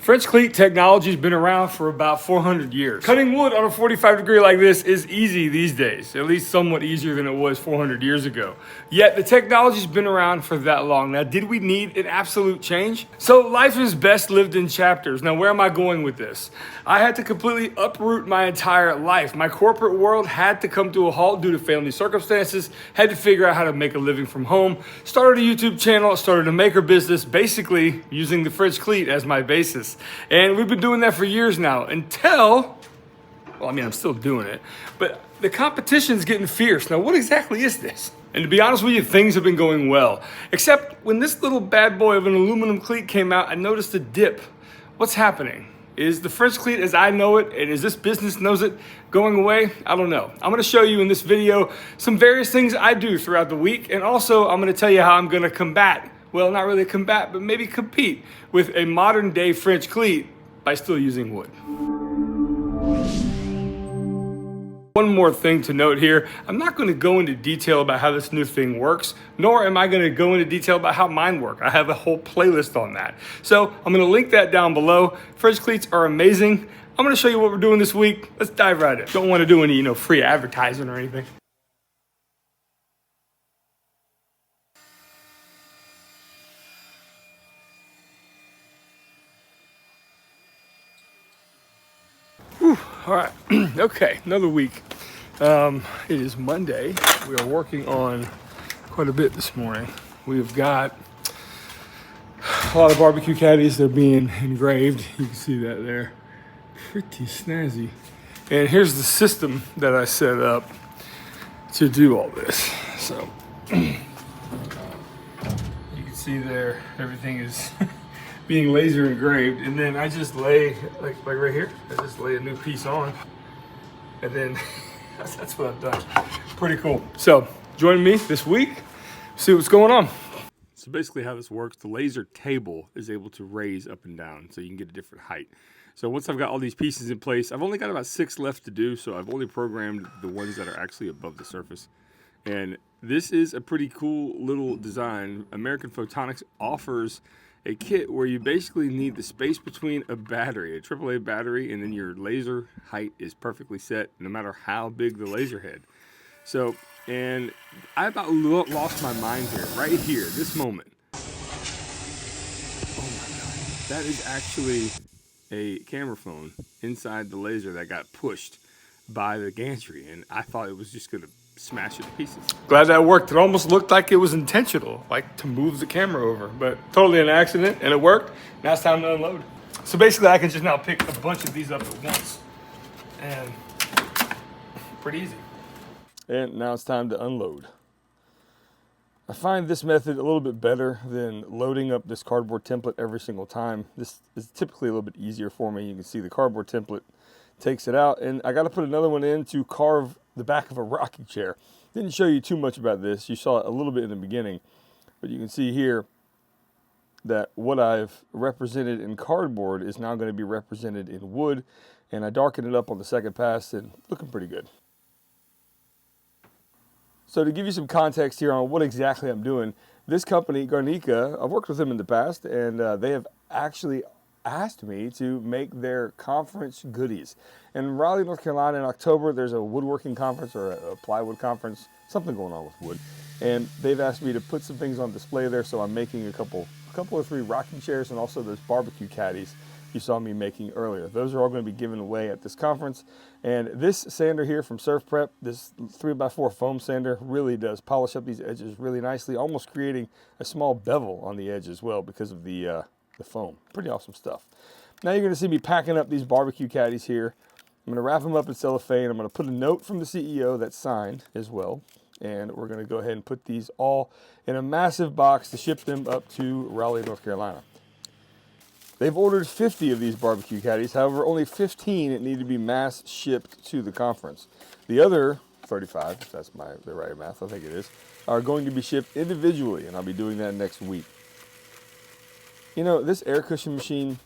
French cleat technology has been around for about 400 years. Cutting wood on a 45 degree like this is easy these days, at least somewhat easier than it was 400 years ago. Yet the technology's been around for that long. Now, did we need an absolute change? So life is best lived in chapters. Now, where am I going with this? I had to completely uproot my entire life. My corporate world had to come to a halt due to family circumstances, had to figure out how to make a living from home, started a YouTube channel, started a maker business, basically using the French cleat as my basis. And we've been doing that for years now until, well, I mean, I'm still doing it, but the competition's getting fierce. Now, what exactly is this? And to be honest with you, things have been going well. Except when this little bad boy of an aluminum cleat came out, I noticed a dip. What's happening? Is the French cleat as I know it, and as this business knows it, going away? I don't know. I'm gonna show you in this video some various things I do throughout the week, and also I'm gonna tell you how I'm gonna combat, well, not really combat, but maybe compete with a modern day French cleat by still using wood. One more thing to note here, I'm not going to go into detail about how this new thing works, nor am I going to go into detail about how mine work. I have a whole playlist on that. So I'm going to link that down below. French cleats are amazing. I'm going to show you what we're doing this week. Let's dive right in. Don't want to do any, free advertising or anything. Whew, all right, okay, another week. It is Monday. We are working on quite a bit this morning. We've got a lot of barbecue caddies. They're being engraved. You can see that there. Pretty snazzy. And here's the system that I set up to do all this. So you can see there, everything is being laser engraved, and then I just lay, like right here, I just lay a new piece on, and then that's what I've done. Pretty cool. So join me this week, see what's going on. So basically how this works, the laser table is able to raise up and down so you can get a different height. So once I've got all these pieces in place, I've only got about 6 left to do, so I've only programmed the ones that are actually above the surface. And this is a pretty cool little design. American Photonics offers a kit where you basically need the space between a battery, a AAA battery, and then your laser height is perfectly set no matter how big the laser head. So, and I about lost my mind here, right here, this moment. Oh my God, that is actually a camera phone inside the laser that got pushed by the gantry, and I thought it was just gonna smash it to pieces. Glad that worked. It almost looked like it was intentional, like to move the camera over, but totally an accident, and it worked. Now it's time to unload. So basically I can just now pick a bunch of these up at once, and pretty easy. And now it's time to unload. I find this method a little bit better than loading up this cardboard template every single time. This is typically a little bit easier for me. You can see the cardboard template takes it out, and I got to put another one in to carve the back of a rocking chair. Didn't show you too much about this. You saw it a little bit in the beginning, but you can see here that what I've represented in cardboard is now going to be represented in wood, and I darkened it up on the second pass and looking pretty good. So to give you some context here on what exactly I'm doing, this company, Garnica, I've worked with them in the past, and they have actually asked me to make their conference goodies. In Raleigh, North Carolina in October, there's a woodworking conference or a plywood conference, something going on with wood. And they've asked me to put some things on display there, so I'm making a couple or 3 rocking chairs and also those barbecue caddies you saw me making earlier. Those are all going to be given away at this conference. And this sander here from Surf Prep, this 3x4 foam sander, really does polish up these edges really nicely, almost creating a small bevel on the edge as well because of the foam. Pretty awesome stuff. Now you're going to see me packing up these barbecue caddies here. I'm going to wrap them up in cellophane. I'm going to put a note from the CEO that's signed as well. And we're going to go ahead and put these all in a massive box to ship them up to Raleigh, North Carolina. They've ordered 50 of these barbecue caddies. However, only 15 need to be mass shipped to the conference. The other 35, if that's the right math, I think it is, are going to be shipped individually, and I'll be doing that next week. You know, this air cushion machine,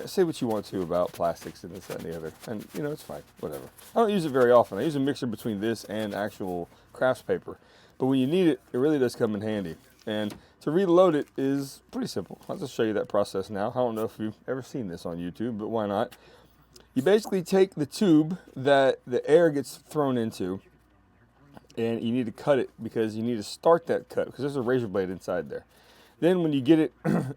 say what you want to about plastics and this, that, and the other. And, it's fine, whatever. I don't use it very often. I use a mixture between this and actual crafts paper. But when you need it, it really does come in handy. And to reload it is pretty simple. I'll just show you that process now. I don't know if you've ever seen this on YouTube, but why not? You basically take the tube that the air gets thrown into, and you need to cut it because you need to start that cut because there's a razor blade inside there. Then when you get it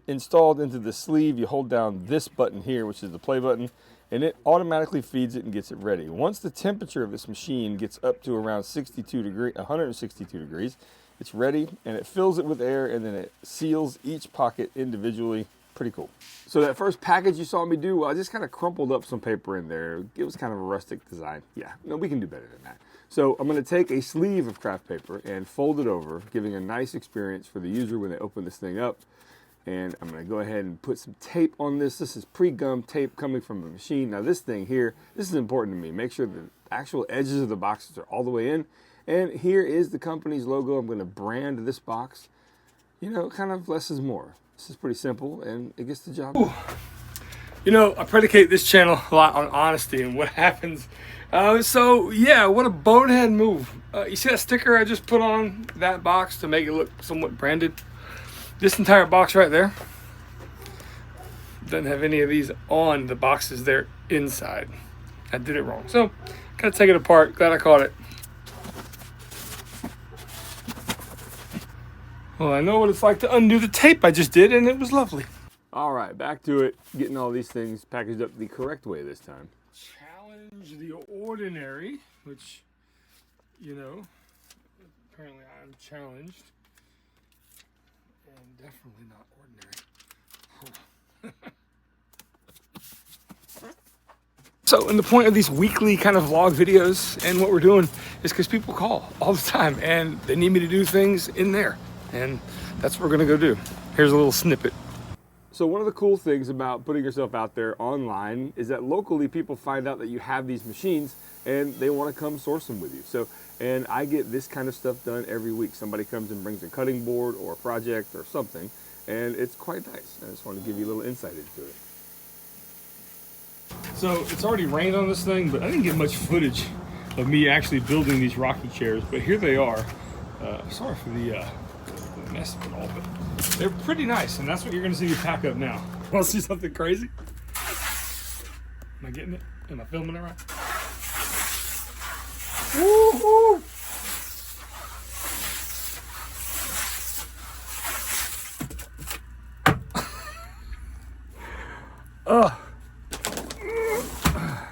installed into the sleeve, you hold down this button here, which is the play button, and it automatically feeds it and gets it ready. Once the temperature of this machine gets up to around 162 degrees, it's ready, and it fills it with air, and then it seals each pocket individually. Pretty cool. So that first package you saw me do, well, I just kind of crumpled up some paper in there. It was kind of a rustic design. Yeah, no, we can do better than that. So I'm going to take a sleeve of craft paper and fold it over, giving a nice experience for the user when they open this thing up. And I'm going to go ahead and put some tape on this. This is pre-gummed tape coming from the machine. Now this thing here, this is important to me. Make sure the actual edges of the boxes are all the way in. And here is the company's logo. I'm going to brand this box. You know, kind of less is more. This is pretty simple, and it gets the job done. You know, I predicate this channel a lot on honesty and what happens. So, yeah, what a bonehead move. You see that sticker I just put on that box to make it look somewhat branded? This entire box right there doesn't have any of these on the boxes there inside. I did it wrong. So, gotta take it apart. Glad I caught it. Well, I know what it's like to undo the tape I just did, and it was lovely. All right, back to it. Getting all these things packaged up the correct way this time. Challenge the ordinary, which, you know, apparently I'm challenged. And definitely not ordinary. So, and the point of these weekly kind of vlog videos and what we're doing is because people call all the time, and they need me to do things in there. And that's what we're gonna go do. Here's a little snippet. So one of the cool things about putting yourself out there online is that locally people find out that you have these machines and they want to come source them with you. So, and I get this kind of stuff done every week. Somebody comes and brings a cutting board or a project or something, and it's quite nice. I just want to give you a little insight into it. So it's already rained on this thing, but I didn't get much footage of me actually building these rocking chairs, but here they are. Sorry for the mess of it all, but they're pretty nice, and that's what you're going to see me pack up now. Want to see something crazy? Am I getting it? Am I filming it right? Woo-hoo! All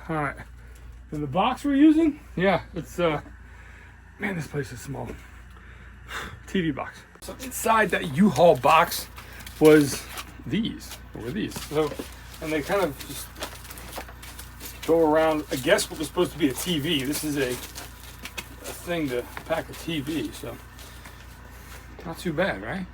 right. And the box we're using, yeah, it's man, this place is small. TV box. So inside that U-Haul box was these. So, and they kind of just go around, I guess what was supposed to be a TV. This is a thing to pack a TV, so not too bad, right?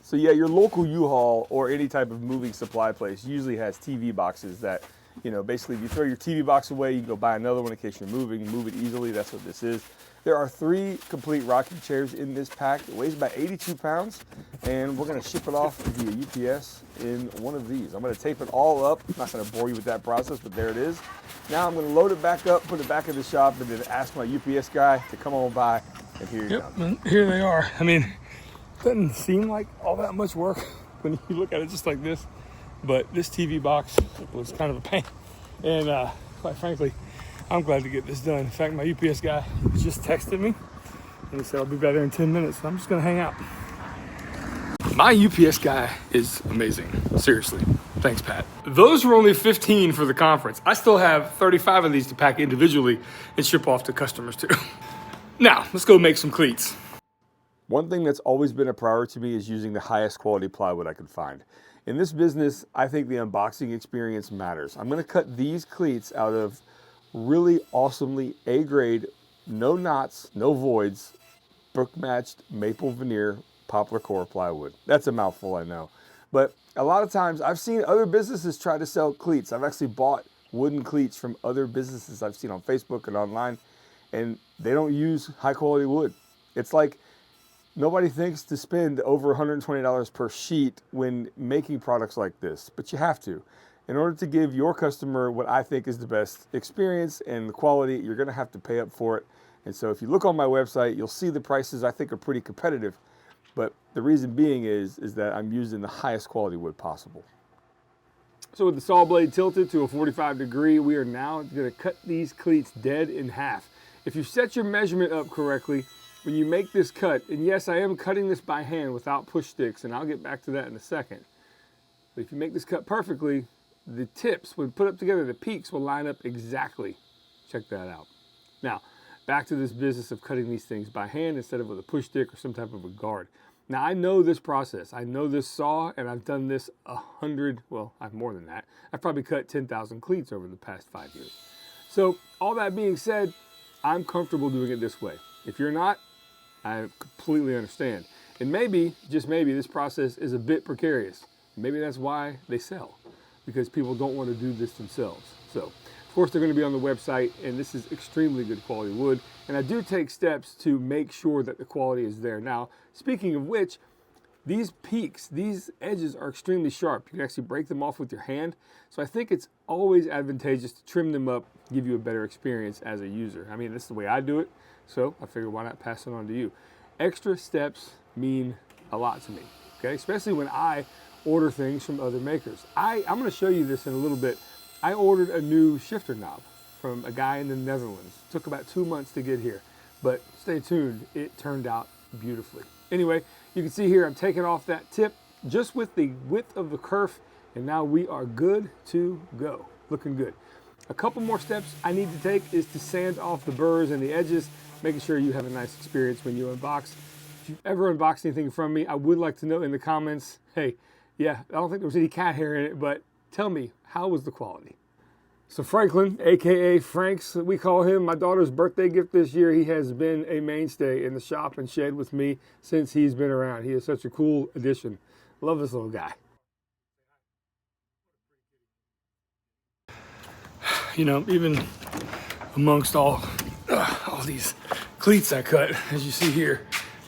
So yeah, your local U-Haul or any type of moving supply place usually has TV boxes that, you know, basically if you throw your TV box away, you can go buy another one in case you're moving, move it easily. That's what this is. There are 3 complete rocking chairs in this pack. It weighs about 82 pounds, and we're gonna ship it off via UPS in one of these. I'm gonna tape it all up. I'm not gonna bore you with that process, but there it is. Now I'm gonna load it back up, put it back in the shop, and then ask my UPS guy to come on by, and here you go. And here they are. I mean, it doesn't seem like all that much work when you look at it just like this, but this TV box was kind of a pain. And quite frankly, I'm glad to get this done. In fact, my UPS guy just texted me and he said, I'll be back there in 10 minutes. So I'm just gonna hang out. My UPS guy is amazing, seriously. Thanks, Pat. Those were only 15 for the conference. I still have 35 of these to pack individually and ship off to customers too. Now, let's go make some cleats. One thing that's always been a priority to me is using the highest quality plywood I could find. In this business, I think the unboxing experience matters. I'm gonna cut these cleats out of really awesomely A-grade, no knots, no voids, book-matched maple veneer poplar core plywood. That's a mouthful, I know. But a lot of times I've seen other businesses try to sell cleats. I've actually bought wooden cleats from other businesses I've seen on Facebook and online, and they don't use high quality wood. It's like nobody thinks to spend over $120 per sheet when making products like this, but you have to. In order to give your customer what I think is the best experience and the quality, you're gonna have to pay up for it. And so if you look on my website, you'll see the prices I think are pretty competitive. But the reason being is that I'm using the highest quality wood possible. So with the saw blade tilted to a 45 degree, we are now going to cut these cleats dead in half. If you set your measurement up correctly, when you make this cut, and yes, I am cutting this by hand without push sticks, and I'll get back to that in a second. But if you make this cut perfectly, the tips, when put up together, the peaks will line up exactly. Check that out. Now, back to this business of cutting these things by hand instead of with a push stick or some type of a guard. Now, I know this process. I know this saw, and I've done this 100, well, I've more than that. I've probably cut 10,000 cleats over the past 5 years. So, all that being said, I'm comfortable doing it this way. If you're not, I completely understand. And maybe, just maybe, this process is a bit precarious. Maybe that's why they sell, because people don't want to do this themselves. So, of course, they're going to be on the website, and this is extremely good quality wood. And I do take steps to make sure that the quality is there. Now, speaking of which, these peaks, these edges are extremely sharp. You can actually break them off with your hand. So I think it's always advantageous to trim them up, give you a better experience as a user. I mean, this is the way I do it, so I figured why not pass it on to you. Extra steps mean a lot to me, okay? Especially when I order things from other makers. I'm gonna show you this in a little bit. I ordered a new shifter knob from a guy in the Netherlands. It took about 2 months to get here, but stay tuned, it turned out beautifully. Anyway, you can see here I'm taking off that tip just with the width of the kerf, and now we are good to go. Looking good. A couple more steps I need to take is to sand off the burrs and the edges, making sure you have a nice experience when you unbox. If you've ever unboxed anything from me, I would like to know in the comments, hey, yeah, I don't think there was any cat hair in it, but tell me, how was the quality? So Franklin, AKA Franks, we call him, my daughter's birthday gift this year. He has been a mainstay in the shop and shed with me since he's been around. He is such a cool addition. Love this little guy. You know, even amongst all these cleats I cut, as you see here,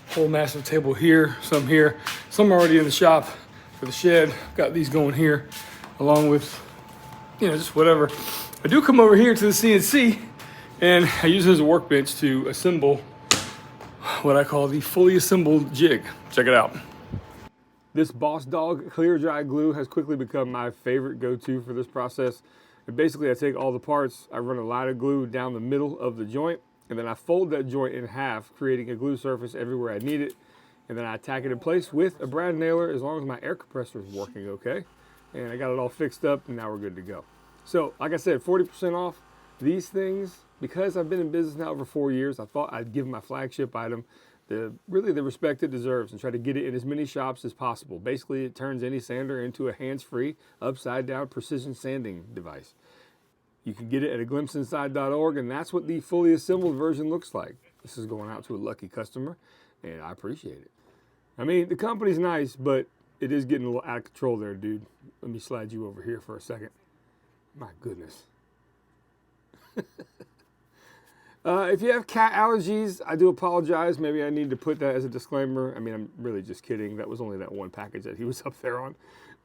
whole massive table here, some already in the shop for the shed. Got these going here, along with, you know, just whatever. I do come over here to the CNC, and I use it as a workbench to assemble what I call the fully assembled jig. Check it out. This Boss Dog clear dry glue has quickly become my favorite go-to for this process. And basically, I take all the parts, I run a line of glue down the middle of the joint, and then I fold that joint in half, creating a glue surface everywhere I need it. And then I tack it in place with a brad nailer as long as my air compressor is working okay. And I got it all fixed up, and now we're good to go. So, like I said, 40% off these things. Because I've been in business now for 4 years, I thought I'd give my flagship item really the respect it deserves and try to get it in as many shops as possible. Basically, it turns any sander into a hands-free, upside-down precision sanding device. You can get it at aglimpseinside.org, and that's what the fully assembled version looks like. This is going out to a lucky customer, and I appreciate it. I mean, the company's nice, but it is getting a little out of control there, dude. Let me slide you over here for a second. My goodness. If you have cat allergies, I do apologize. Maybe I need to put that as a disclaimer. I mean, I'm really just kidding. That was only that one package that he was up there on.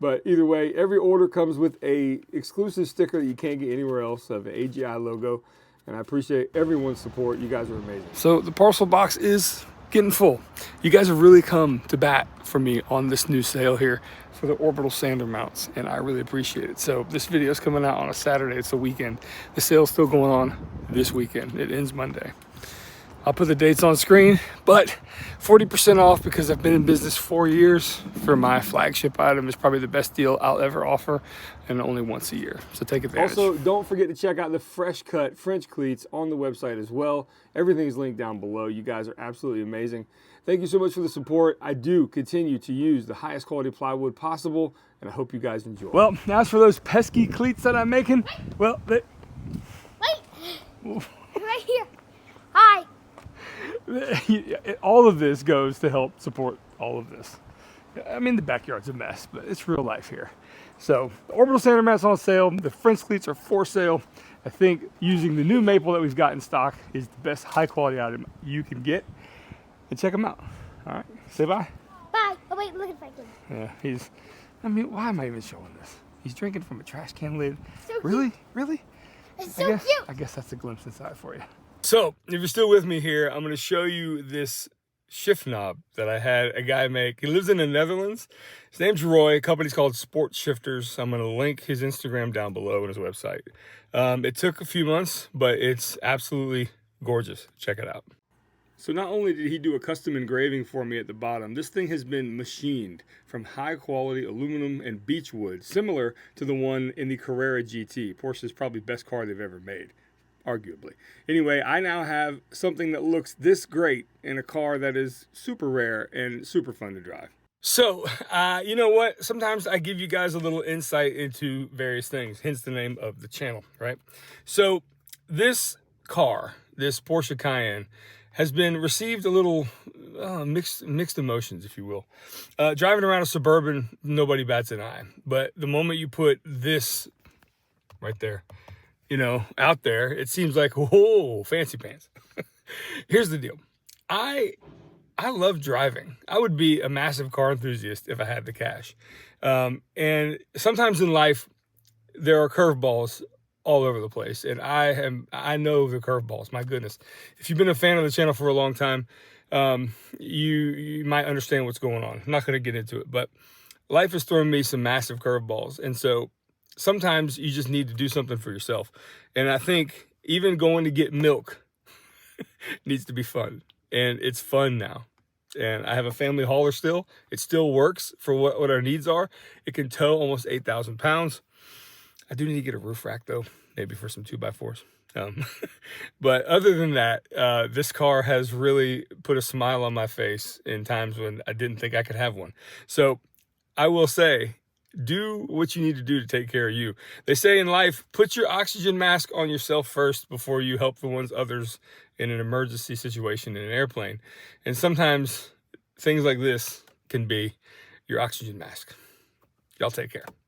But either way, every order comes with a exclusive sticker that you can't get anywhere else of the AGI logo. And I appreciate everyone's support. You guys are amazing. So the parcel box is getting full. You guys have really come to bat for me on this new sale here for the orbital sander mounts, and I really appreciate it. So this video is coming out on a Saturday. It's a weekend. The sale's still going on this weekend. It ends Monday. I'll put the dates on screen, but 40% off because I've been in business 4 years for my flagship item is probably the best deal I'll ever offer, and only once a year. So take advantage. Also, don't forget to check out the fresh cut French cleats on the website as well. Everything's linked down below. You guys are absolutely amazing. Thank you so much for the support. I do continue to use the highest quality plywood possible, and I hope you guys enjoy. Well, now as for those pesky cleats that I'm making, well, Wait! Right here. Hi. All of this goes to help support all of this. I mean, the backyard's a mess, but it's real life here. So the orbital sander mat's on sale. The French cleats are for sale. I think using the new maple that we've got in stock is the best high quality item you can get. And check them out. All right, say bye. Bye. Oh wait, look at Franklin. Yeah, I mean, why am I even showing this? He's drinking from a trash can lid. So really? cute. Really? It's so cute. I guess that's a glimpse inside for you. So, if you're still with me here, I'm going to show you this shift knob that I had a guy make. He lives in the Netherlands. His name's Roy. Company's called Sport Shifters. I'm going to link his Instagram down below and his website. It took a few months, but it's absolutely gorgeous. Check it out. So not only did he do a custom engraving for me at the bottom, this thing has been machined from high quality aluminum and beech wood, similar to the one in the Carrera GT. Porsche's probably best car they've ever made, arguably. Anyway, I now have something that looks this great in a car that is super rare and super fun to drive. So, you know what? Sometimes I give you guys a little insight into various things, hence the name of the channel, right? So this car, this Porsche Cayenne, has been received a little mixed emotions, if you will. Driving around a Suburban, nobody bats an eye. But the moment you put this right there, you know, out there, it seems like, whoa, fancy pants. Here's the deal. I love driving. I would be a massive car enthusiast if I had the cash. And sometimes in life, there are curveballs all over the place. And I know the curveballs, my goodness. If you've been a fan of the channel for a long time, you might understand what's going on. I'm not going to get into it, but life has thrown me some massive curveballs. And so sometimes you just need to do something for yourself. And I think even going to get milk needs to be fun. And it's fun now. And I have a family hauler still. It still works for what our needs are. It can tow almost 8,000 pounds. I do need to get a roof rack though, maybe for some 2x4s. But other than that, this car has really put a smile on my face in times when I didn't think I could have one. So I will say, do what you need to do to take care of you. They say in life, put your oxygen mask on yourself first before you help the ones others in an emergency situation in an airplane. And sometimes things like this can be your oxygen mask. Y'all take care.